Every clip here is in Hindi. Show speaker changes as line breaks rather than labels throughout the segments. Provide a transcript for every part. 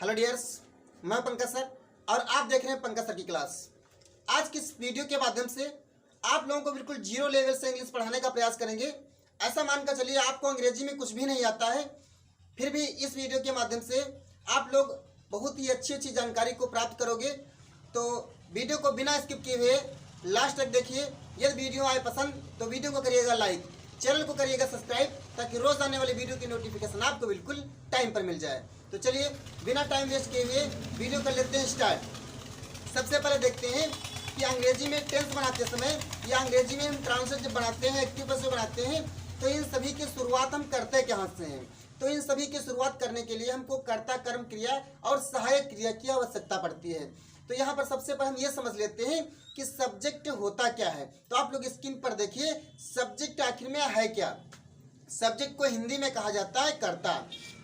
हेलो डियर्स, मैं पंकज सर और आप देख रहे हैं पंकज सर की क्लास। आज की इस वीडियो के माध्यम से आप लोगों को बिल्कुल जीरो लेवल से इंग्लिश पढ़ाने का प्रयास करेंगे। ऐसा मानकर चलिए आपको अंग्रेजी में कुछ भी नहीं आता है, फिर भी इस वीडियो के माध्यम से आप लोग बहुत ही अच्छी अच्छी जानकारी को प्राप्त करोगे। तो वीडियो को बिना स्किप किए हुए लास्ट तक देखिए। यदि वीडियो आए पसंद तो वीडियो को करिएगा लाइक, चैनल को करिएगा सब्सक्राइब, ताकि रोज आने वाली वीडियो की नोटिफिकेशन आपको बिल्कुल टाइम पर मिल जाए। तो चलिए बिना टाइम वेस्ट किए हुए वीडियो कर लेते हैं स्टार्ट। सबसे पहले देखते हैं कि अंग्रेजी में टेंस बनाते समय या अंग्रेजी में हम ट्रांसलेट जब बनाते हैं, एक्टिव पैसिव बनाते हैं, तो इन सभी की शुरुआत हम करते कहाँ से हैं। तो इन सभी की शुरुआत करने के लिए हमको कर्ता, कर्म क्रिया और सहायक क्रिया की आवश्यकता पड़ती है। तो यहाँ पर सबसे पहले हम ये समझ लेते हैं कि सब्जेक्ट होता क्या है। तो आप लोग स्क्रीन पर देखिए, सब्जेक्ट आखिर में है क्या। सब्जेक्ट को हिंदी में कहा जाता है कर्ता।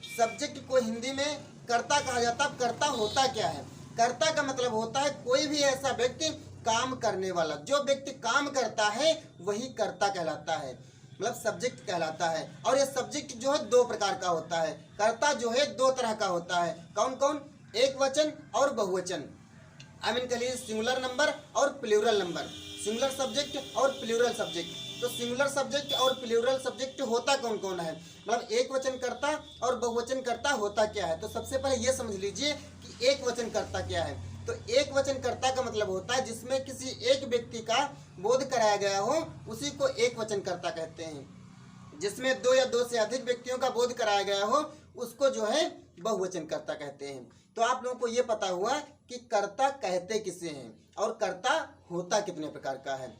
सब्जेक्ट को हिंदी में कर्ता कहा जाता है। कर्ता होता क्या है? कर्ता का मतलब होता है कोई भी ऐसा व्यक्ति काम करने वाला। जो व्यक्ति काम करता है वही कर्ता कहलाता है, मतलब सब्जेक्ट कहलाता है। और ये सब्जेक्ट जो है दो प्रकार का होता है। कर्ता जो है दो तरह का होता है। कौन कौन? एक वचन और बहुवचन। आई मीन कहिए सिंगुलर नंबर और प्लूरल नंबर, सिंगुलर सब्जेक्ट और प्लूरल सब्जेक्ट। तो सिंगुलर सब्जेक्ट और प्लूरल सब्जेक्ट होता कौन कौन है, मतलब एक वचन कर्ता और बहुवचन कर्ता होता क्या है। तो सबसे पहले ये समझ लीजिए कि एक वचन कर्ता क्या है। तो एक वचन कर्ता का मतलब होता है जिसमें किसी एक व्यक्ति का बोध कराया गया हो, उसी को एक वचन कर्ता कहते हैं। जिसमें दो या दो से अधिक व्यक्तियों का बोध कराया गया हो उसको जो है बहुवचन कर्ता कहते हैं। तो आप लोगों को ये पता हुआ कि कर्ता कहते किसे हैं और कर्ता होता कितने प्रकार का है।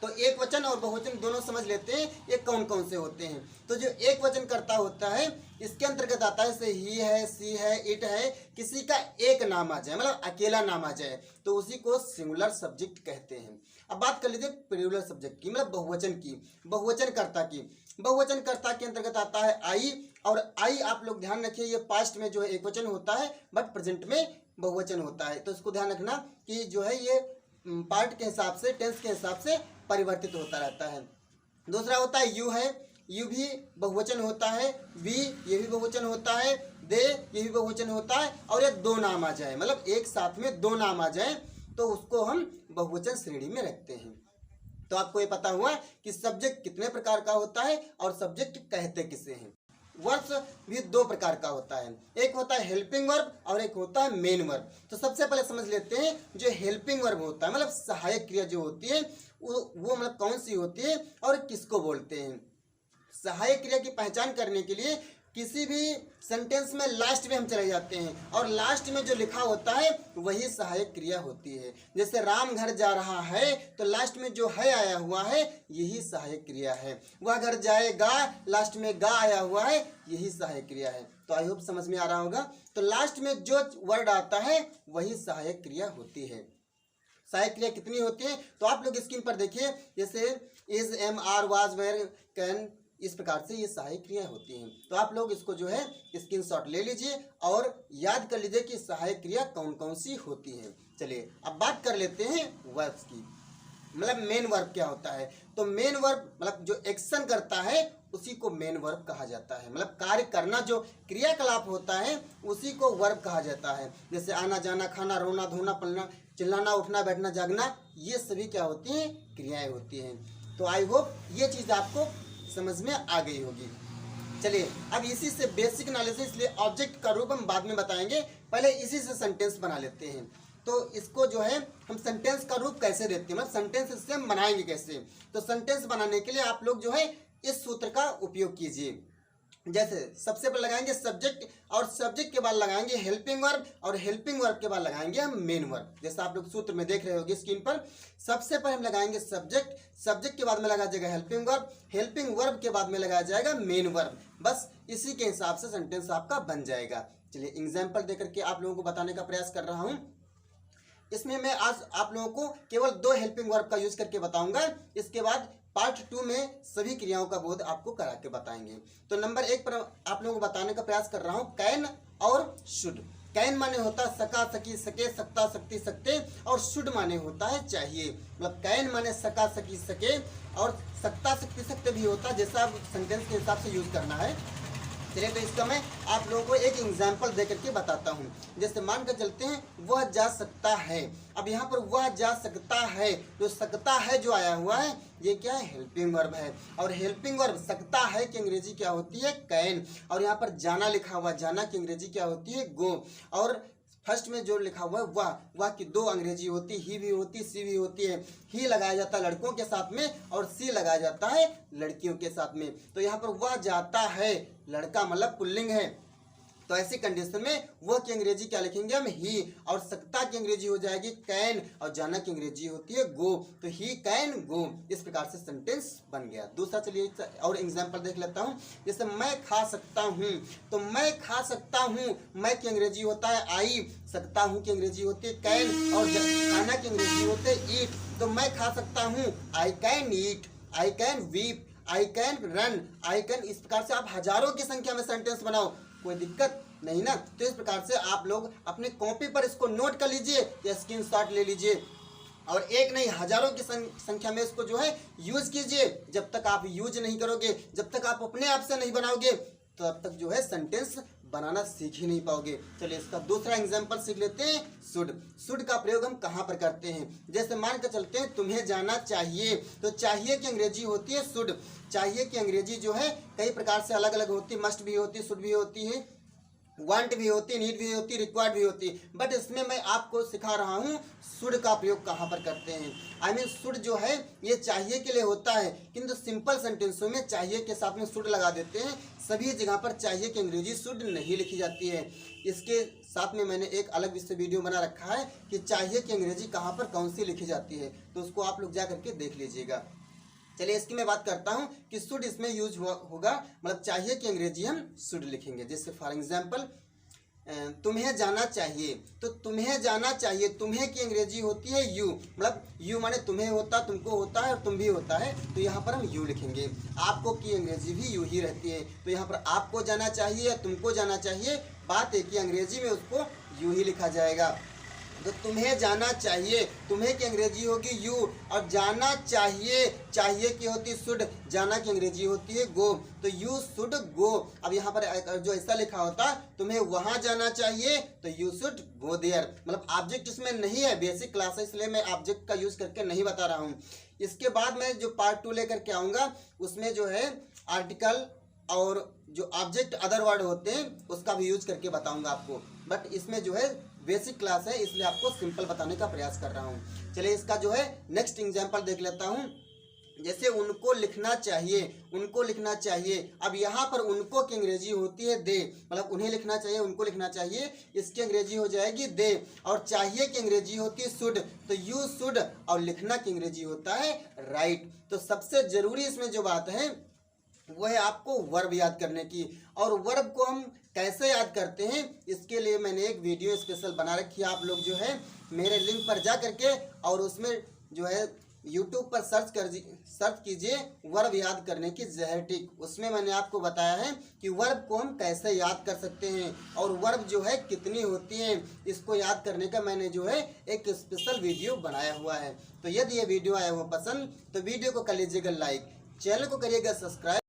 तो एक वचन और बहुवचन दोनों समझ लेते हैं ये कौन कौन से होते हैं। तो जो एक वचन कर्ता होता है इसके अंतर्गत आता है जैसे ही है, सी है, इट है, किसी का एक नाम आ जाए, मतलब अकेला नाम आ जाए, तो उसी को सिंगुलर सब्जेक्ट कहते हैं। अब बात कर लीजिए प्लूरल सब्जेक्ट की, मतलब बहुवचन की, बहुवचन कर्ता की। बहुवचन कर्ता के अंतर्गत आता है आई, और आई आप लोग ध्यान रखिए ये पास्ट में जो है एक वचन होता है बट प्रेजेंट में बहुवचन होता है। तो इसको ध्यान रखना कि जो है ये पार्ट के हिसाब से, टेंस के हिसाब से परिवर्तित होता रहता है। दूसरा होता है यू है, यू भी बहुवचन होता है। वी ये भी बहुवचन होता है। दे ये भी बहुवचन होता है। और ये दो नाम आ जाए, मतलब एक साथ में दो नाम आ जाए तो उसको हम बहुवचन श्रेणी में रखते हैं। तो आपको ये पता हुआ कि सब्जेक्ट कितने प्रकार का होता है और सब्जेक्ट कहते किसे हैं। वर्ब्स भी दो प्रकार का होता है, एक होता है हेल्पिंग वर्ब और एक होता है मेन वर्ब। तो सबसे पहले समझ लेते हैं जो हेल्पिंग वर्ब होता है, मतलब सहायक क्रिया जो होती है वो मतलब कौन सी होती है और किसको बोलते हैं। सहायक क्रिया की पहचान करने के लिए किसी भी सेंटेंस में लास्ट में हम चले जाते हैं और लास्ट में जो लिखा होता है वही सहायक क्रिया होती है। जैसे राम घर जा रहा है तो लास्ट में जो है आया हुआ है यही सहायक क्रिया है। वह घर जाएगा, लास्ट में गा आया हुआ है, यही सहायक क्रिया है। तो आई होप समझ में आ रहा होगा। तो लास्ट में जो वर्ड आता है वही सहायक क्रिया होती है। सहायक क्रिया कितनी होती है तो आप लोग स्क्रीन पर देखिए, जैसे is, am, are, was, were, can, इस प्रकार से ये सहायक क्रिया होती हैं। तो आप लोग इसको जो है स्क्रीनशॉट ले लीजिए और याद कर लीजिए कि सहायक क्रिया कौन कौन सी होती हैं। चलिए अब बात कर लेते हैं वर्ब्स की, मतलब मेन वर्ब क्या होता है। तो मेन वर्ब मतलब जो एक्शन करता है उसी को मेन वर्ब कहा जाता है, मतलब कार्य करना जो क्रियाकलाप होता है उसी को वर्ब कहा जाता है। जैसे आना, जाना, खाना, रोना, धोना, पलना, चिल्लाना, उठना, बैठना, जागना, ये सभी क्या होती हैं? क्रियाएं होती हैं। तो आई होप ये चीज़ आपको समझ में आ गई होगी। चलिए अब इसी से बेसिक नॉलेज है, इसलिए ऑब्जेक्ट का रूप हम बाद में बताएंगे, पहले इसी से सेंटेंस बना लेते हैं। तो इसको जो है हम सेंटेंस का रूप कैसे देते हैं, मतलब सेंटेंस इससे हम बनाएंगे कैसे। तो सेंटेंस बनाने के लिए आप लोग जो है इस सूत्र का उपयोग कीजिए। जैसे सबसे पहले लगाएंगे सब्जेक्ट और सब्जेक्ट के बाद लगाएंगे हेल्पिंग वर्ब और हेल्पिंग वर्ब के बाद लगाएंगे हम मेन वर्ब। जैसे आप लोग सूत्र में देख रहे होंगे स्क्रीन पर, सबसे पहले हम लगाएंगे सब्जेक्ट, सब्जेक्ट के बाद में लगाया जाएगा हेल्पिंग वर्ब, हेल्पिंग वर्ब के बाद में लगाया जाएगा मेन वर्ब। बस इसी के हिसाब से सेंटेंस आपका बन जाएगा। चलिए एग्जाम्पल देकर के आप लोगों को बताने का प्रयास कर रहा हूँ। इसमें मैं आज आप लोगों को केवल दो हेल्पिंग वर्ब का यूज करके बताऊंगा। इसके बाद पार्ट 2 में सभी क्रियाओं का बोध आपको करा के बताएंगे। तो नंबर 1 पर आप लोगों को बताने का प्रयास कर रहा हूँ कैन और शुड। कैन माने होता है सका, सकी, सके, सकता, सकती, सकते, और शुड माने होता है चाहिए। मतलब कैन माने सका, सकी, सके, और सकता, सकती, सकते भी होता है, जैसा आप सेंटेंस के हिसाब से यूज करना है। चलिए तो इसका मैं आप लोगों को एक एग्जाम्पल दे करके बताता हूँ। जैसे मान कर चलते हैं वह जा सकता है। अब यहाँ पर वह जा सकता है, जो सकता है जो आया हुआ है ये क्या है, हेल्पिंग वर्ब है। और हेल्पिंग वर्ब सकता है की अंग्रेजी क्या होती है, कैन। और यहाँ पर जाना लिखा हुआ, जाना की अंग्रेजी क्या होती है, गो। और फर्स्ट में जो लिखा हुआ है वह की दो अंग्रेजी होती, ही भी होती, सी भी होती है। ही लगाया जाता है लड़कों के साथ में और सी लगाया जाता है लड़कियों के साथ में। तो यहाँ पर वह जाता है, लड़का मतलब पुल्लिंग है, तो ऐसी कंडीशन में वह की अंग्रेजी क्या लिखेंगे हम, ही। और सकता की अंग्रेजी हो जाएगी कैन, और जाना की अंग्रेजी होती है गो। तो ही कैन गो, इस प्रकार से सेंटेंस बन गया। दूसरा चलिए और एग्जांपल देख लेता हूँ। जैसे मैं खा सकता हूँ, तो मैं खा सकता हूँ, मैं की अंग्रेजी होता है आई, सकता हूँ की अंग्रेजी होती है कैन, और खाना की अंग्रेजी होते है ईट। तो मैं खा सकता हूँ, I can eat, I can weep, I can run, I can. इस प्रकार से आप हजारों की संख्या में सेंटेंस बनाओ, कोई दिक्कत नहीं ना। तो इस प्रकार से आप लोग अपने कॉपी पर इसको नोट कर लीजिए या स्क्रीनशॉट ले लीजिए, और एक नहीं हजारों की संख्या में इसको जो है यूज कीजिए। जब तक आप यूज नहीं करोगे, जब तक आप अपने आप से नहीं बनाओगे, तब तक जो है सेंटेंस बनाना सीख ही नहीं पाओगे। चलिए इसका दूसरा एग्जांपल सीख लेते हैं, शुड। शुड का प्रयोग हम कहाँ पर करते हैं। जैसे मान कर चलते हैं तुम्हें जाना चाहिए, तो चाहिए की अंग्रेजी होती है शुड। चाहिए की अंग्रेजी जो है कई प्रकार से अलग अलग होती, मस्ट भी होती, शुड भी होती है, वांट भी होती, नीड भी होती, रिक्वायर्ड भी होती। बट इसमें मैं आपको सिखा रहा हूँ शुड का प्रयोग कहाँ पर करते हैं। आई मीन शुड जो है ये चाहिए के लिए होता है, किंतु सिंपल सेंटेंसों में चाहिए के साथ में शुड लगा देते हैं। सभी जगह पर चाहिए की अंग्रेजी शुड नहीं लिखी जाती है। इसके साथ में मैंने एक अलग विषय वीडियो बना रखा है कि चाहिए की अंग्रेजी कहाँ पर कौन सी लिखी जाती है, तो उसको आप लोग जा करके देख लीजिएगा। चलिए इसकी मैं बात करता हूँ कि शुड इसमें यूज होगा, मतलब चाहिए की अंग्रेजी हम शुड लिखेंगे। जैसे फॉर एग्जांपल तुम्हें जाना चाहिए, तो तुम्हें जाना चाहिए, तुम्हें की अंग्रेजी होती है यू, मतलब यू माने तुम्हें होता, तुमको होता है और तुम भी होता है, तो यहाँ पर हम यू लिखेंगे। आपको की अंग्रेजी भी यू ही रहती है, तो यहाँ पर आपको जाना चाहिए या तुमको जाना चाहिए, बात है कि अंग्रेजी में उसको यू ही लिखा जाएगा। तो तुम्हें जाना चाहिए, तुम्हें की अंग्रेजी होगी यू, और जाना चाहिए, चाहिए की होती शुड, जाना की अंग्रेजी होती है गो। तो यू शुड गो। अब यहाँ पर जो ऐसा लिखा होता तुम्हें वहां जाना चाहिए, तो यू शुड गो देयर। मतलब ऑब्जेक्ट इसमें नहीं है, बेसिक क्लास है इसलिए मैं ऑब्जेक्ट का यूज करके नहीं बता रहा हूँ। इसके बाद मैं जो पार्ट 2 लेकर के आऊँगा उसमें जो है आर्टिकल और जो ऑब्जेक्ट अदर वर्ड होते हैं उसका भी यूज करके बताऊंगा आपको। बट इसमें जो है बेसिक क्लास है इसलिए आपको सिंपल बताने का प्रयास कर रहा हूँ। चलिए इसका जो है नेक्स्ट एग्जांपल देख लेता हूँ। जैसे उनको लिखना चाहिए, उनको लिखना चाहिए। अब यहाँ पर उनको की अंग्रेजी होती है दे, मतलब उन्हें लिखना चाहिए, उनको लिखना चाहिए, इसकी अंग्रेजी हो जाएगी दे। और चाहिए की अंग्रेजी होती है शुड, तो यू शुड। और लिखना की अंग्रेजी होता है राइट। तो सबसे जरूरी इसमें जो बात है वो है आपको वर्ब याद करने की। और वर्ब को हम कैसे याद करते हैं इसके लिए मैंने एक वीडियो स्पेशल बना रखी है। आप लोग जो है मेरे लिंक पर जा करके और उसमें जो है यूट्यूब पर सर्च कीजिए वर्ब याद करने की जहर टिक। उसमें मैंने आपको बताया है कि वर्ब को हम कैसे याद कर सकते हैं और वर्ब जो है कितनी होती हैं, इसको याद करने का मैंने जो है एक स्पेशल वीडियो बनाया हुआ है। तो यदि ये वीडियो आया हुआ पसंद तो वीडियो को कर लीजिएगा लाइक, चैनल को करिएगा सब्सक्राइब।